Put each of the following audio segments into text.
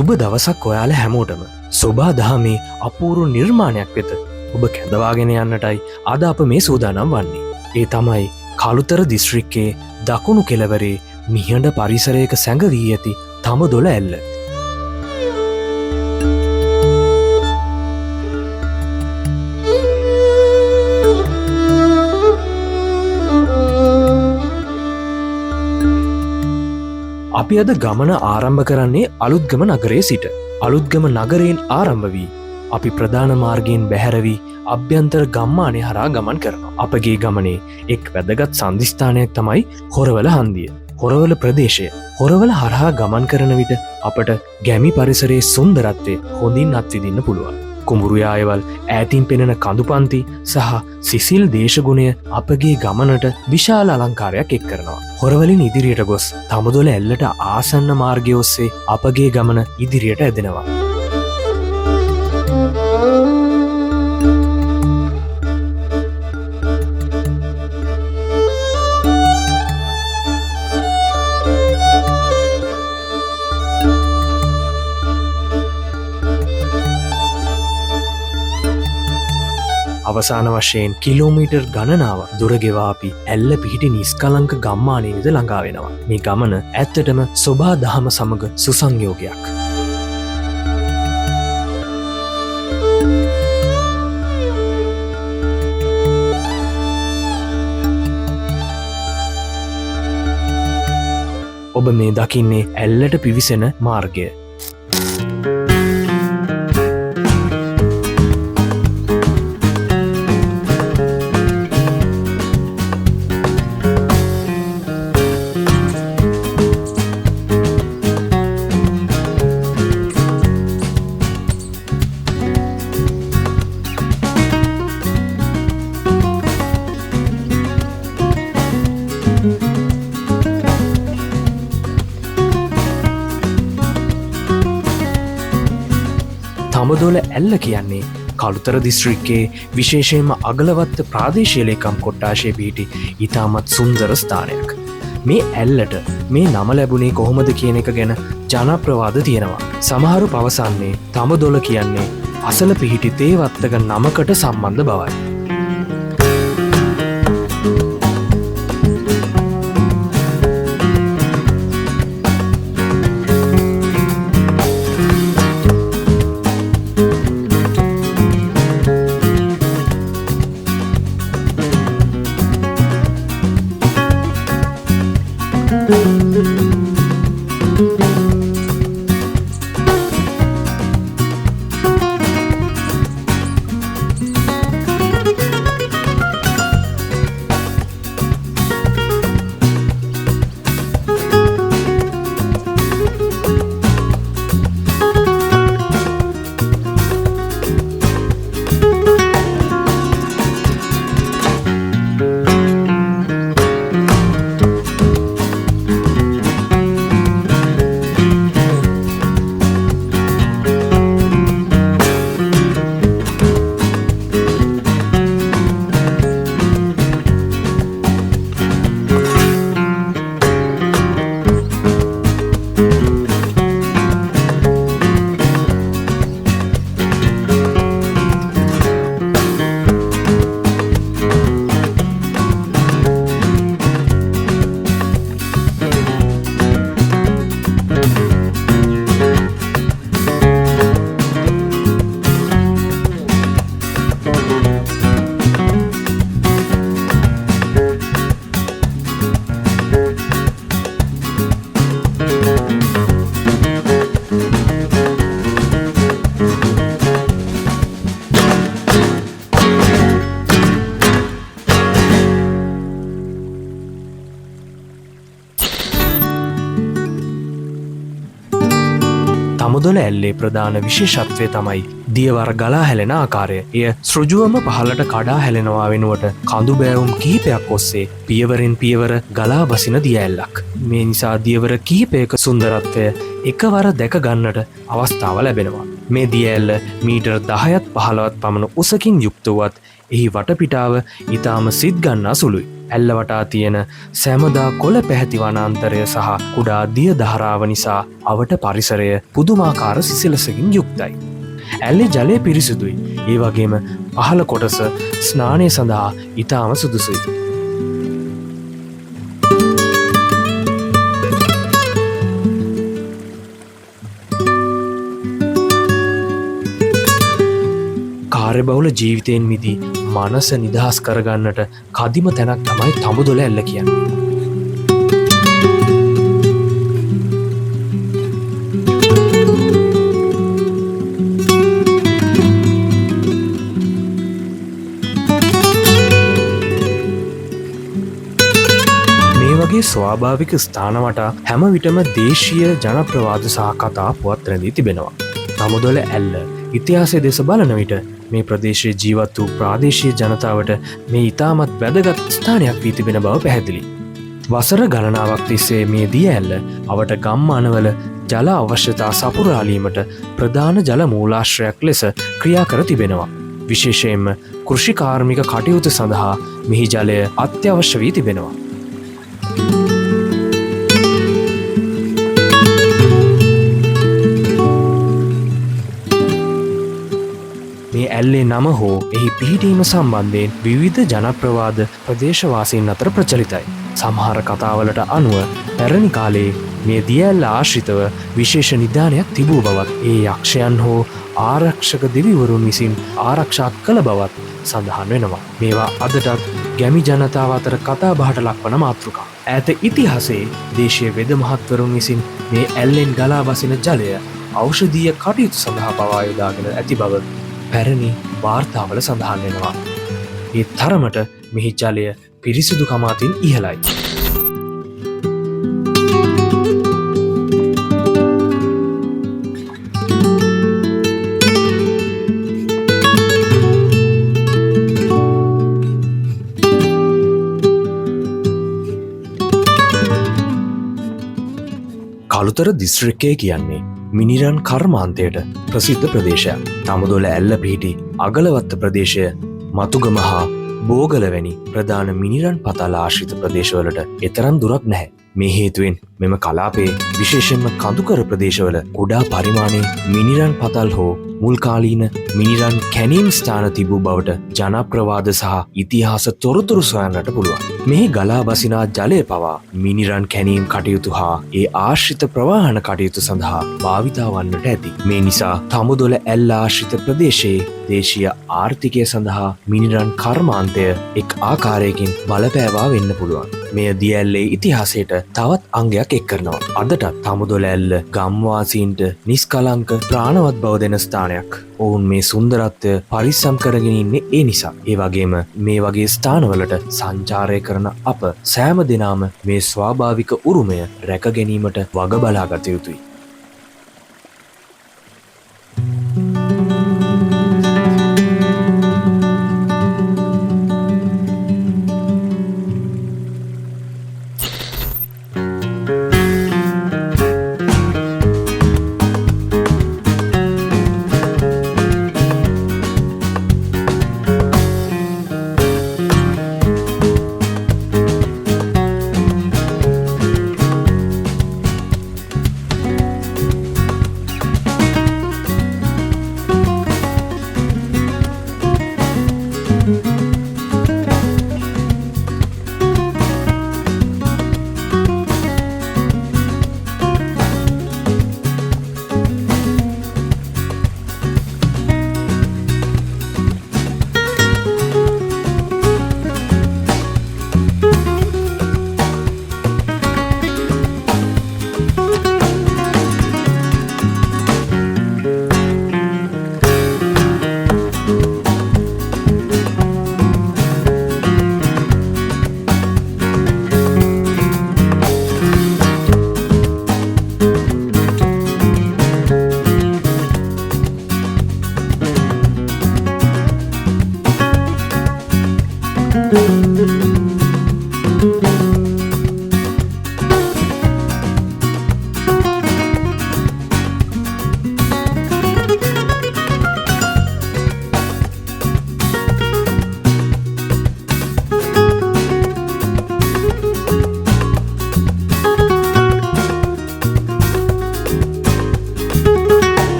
සුබ දවසක් ඔයාල හැමෝටම සොබා දහමේ අපූරු නිර්මාණයක් වෙත ඔබ කැඳවාගෙන යන්නටයි අද අප මේ සූදානම් වන්නේ. ඒ තමයි කළුතර දිස්ත්‍රික්කයේ දකුණු කෙළවරේ මිහිඳ පරිසරයක සැඟවී ඇති තඹදොළ ඇල්ල. අපි අද ගමන ආරම්භ කරන්නේ අලුත්ගම නගරයේ සිට. අලුත්ගම නගරයෙන් ආරම්භ වී අපි ප්‍රධාන මාර්ගයෙන් බැහැරවී අභ්‍යන්තර ගම්මානය හරහා ගමන් කරනවා. අපගේ ගමනේ එක් වැදගත් සන්ධිස්ථානයක් තමයි හොරවල හන්දිය. හොරවල ප්‍රදේශය. හොරවල හරහා ගමන් කරන විට අපට ගැමි පරිසරයේ සුන්දරත්වය හොඳින් අත්විඳින්න පුළුවන්. කුඹුරුයායවල් ඈතින් පෙනෙන කඳුපන්ති සහ සිසිල් දේශගුණය අපගේ ගමනට විශාල අලංකාරයක් එක් කරනවා. හොරවලින් ඉදිරියට ගොස් තඹදොළ ඇල්ලට ආසන්න මාර්ගය ඔස්සේ අපගේ ගමන ඉදිරියට ඇදෙනවා. අවසාන වශයෙන් කිලෝමීටර් ගණනාව දුරගෙවා අපි ඇල්ල පිහිටි නිස්කලංක ගම්මානයේද ළඟා වෙනවා. මේ ගමන ඇත්තටම සොබා දහම සමග සුසංයෝගයක්. ඔබ මේ දකින්නේ ඇල්ලට පිවිසෙන මාර්ගය. තඹදොළ ඇල්ල කියන්නේ කළුතර දිස්ත්‍රික්කයේ විශේෂයෙන්ම අගලවත්ත ප්‍රාදේශීය ලේකම් කොට්ටාශයේ පිහිටි ඉතාමත් සුන්දර ස්ථානයක්. මේ ඇල්ලට මේ නම ලැබුණේ කොහොමද කියන එක ගැන ජනප්‍රවාද තියෙනවා. සමහරු පවසන්නේ තඹදොළ කියන්නේ අසල පිහිටි තේවත්තක නමකට සම්බන්ධ බවයි. තඹදොළ ඇල්ලේ ප්‍රධාන විශේෂත්වය තමයි දියවර ගලා හැලෙන ආකාරය. එය සෘජුවම පහළට කඩා හැලෙනවා වෙනුවට කඳු බෑවුම් කිහිපයක් ඔස්සේ පියවරෙන් පියවර ගලා බසින දිය ඇල්ලක්. මේ නිසා දියවර කිහිපයක සුන්දරත්වය එකවර දැක ගන්නට අවස්ථාව ලැබෙනවා. මේ දිය ඇල්ල මීටර් 10ත් 15ත් පමණ උසකින් යුක්ත වුවත් එහි වටපිටාව ඉතාම සිත් ගන්නා සුළුයි. ඇල්ල වටා තියෙන සැමදා කොළ පැහැති වනාන්තරය සහ කුඩා දිය දහරාව නිසා අවට පරිසරය පුදුමාකාර සිසිලසකින් යුක්තයි. ඇල්ලේ ජලය පිරිසිදුයි. ඒ වගේම පහළ කොටස ස්නානය සඳහා ඉතාම සුදුසුයි. කාර්යබහුල ජීවිතයෙන් මිදී මනස නිදහස් කරගන්නට කදිම තැනක් තමයි තඹුදොළ ඇල්ල කියන්නේ. මේ වගේ ස්වාභාවික ස්ථාන වටා හැම විටම දේශීය ජනප්‍රවාද සහ කතා පුවත් රැඳී තිබෙනවා. තඹුදොළ ඇල්ල ඉතිහාසය දෙස බලන විට මේ ප්‍රදේශයේ ජීවත් වූ ප්‍රාදේශීය ජනතාවට මේ ඉතාමත් වැදගත් ස්ථානයක් වී තිබෙන බව පැහැදිලි. වසර ගණනාවක් තිස්සේ මේ දිය ඇල්ල අවට ගම්මානවල ජල අවශ්‍යතා සපුරාලීමට ප්‍රධාන ජල මූලාශ්‍රයක් ලෙස ක්‍රියා කර තිබෙනවා. විශේෂයෙන්ම කෘෂිකාර්මික කටයුතු සඳහා මෙහි ජලය අත්‍යවශ්‍ය වී තිබෙනවා. ඇල්ලේ නම හෝ එහි පිහිටීම සම්බන්ධයෙන් විවිධ ජනප්‍රවාද ප්‍රදේශවාසීන් අතර ප්‍රචලිතයි. සමහර කතාවලට අනුව පැරණි කාලයේ මේ දිය ඇල්ල ආශ්‍රිතව විශේෂ නිධානයක් තිබූ බවත් ඒ යක්ෂයන් හෝ ආරක්ෂක දෙවිවරුන් විසින් ආරක්ෂා කළ බවත් සඳහන් වෙනවා. මේවා අදටත් ගැමි ජනතාව අතර කතා බහට ලක්වන මාතෘකා. ඈත ඉතිහාසයේ දේශීය වෙද මහත්වරුන් විසින් මේ ඇල්ලෙන් ගලා බසින ජලය ඖෂධීය කටයුතු සඳහා පවා යොදාගෙන ඇති බව පැරණි වාර්තාවල සඳහන් වෙනවා. ඒ තරමට මෙහි ජලය පිරිසිදුකම අතින් ඉහළයි. කළුතර දිස්ත්‍රික්කය කියන්නේ මිනිරන් කර්මාන්තයට ප්‍රසිද්ධ ප්‍රදේශයක්. තඹුදොළ ඇල්ල පිහිටි අගලවත්ත ප්‍රදේශය මතුගම හා බෝගල වැනි ප්‍රධාන මිනිරන් පතල් ආශ්‍රිත ප්‍රදේශවලට එතරම් දුරක් නැහැ. මේ හේතුවෙන් මෙම කලාපයේ විශේෂයෙන්ම කඳුකර ප්‍රදේශවල කුඩා පරිමාණයෙන් මිනිරන් පතල් හෝ මුල්කාලීන මිනිරන් කැනීම් ස්ථාන තිබූ බවට ජනප්‍රවාද සහ ඉතිහාස තොරතුරු සොයන්නට පුළුවන්. මෙහි ගලා බසිනා ජලය පවා මිනිරන් කැනීම් කටයුතු හා ඒ ආශ්‍රිත ප්‍රවාහන කටයුතු සඳහා භාවිතා වන්නට ඇති. මේ නිසා තඹුදොළ ඇල්ල ආශ්‍රිත ප්‍රදේශයේ දේශීය ආර්ථිකය සඳහා මිනිරන් කර්මාන්තය එක් ආකාරයකින් බලපෑවා වෙන්න පුළුවන්. මෙය දිය ඇල්ලේ ඉතිහාසයට තවත් අංගයක් එක් කරනවා. අදටත් තඹුදොළ ඇල්ල ගම්වාසීන්ට නිස්කලංක ප්‍රාණවත් බව දෙන ස්ථානයක්. ඔවුන් මේ සුන්දරත්වය පරිස්සම් කරගෙන ඉන්නේ ඒ නිසා. ඒ වගේම මේ වගේ ස්ථානවලට සංචාරය කරන අප සෑම දෙනාම මේ ස්වාභාවික උරුමය රැක ගැනීමට වග බලා ගත යුතුයි.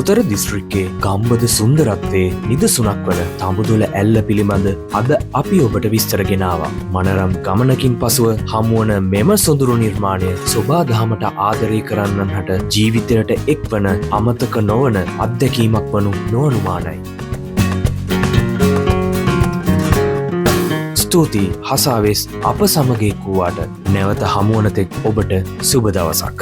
කළුතර දිස්ත්‍රික්කේ ගම්බද සුන්දරත්වයේ නිදසුනක් වන තඹුදුල ඇල්ල පිළිබඳ අද අපි ඔබට විස්තර ගෙනාවා. මනරම් ගමනකින් පසුව හමුවන මෙම සොඳුරු නිර්මාණය සොබාදහමට ආදරය කරන්නන් හට ජීවිතයට එක්වන අමතක නොවන අත්දැකීමක් වනු නොඅනුමානයි. ස්තුතියි හසාවෙස් අප සමග එක්වූවාට. නැවත හමුවන තෙක් ඔබට සුබ දවසක්.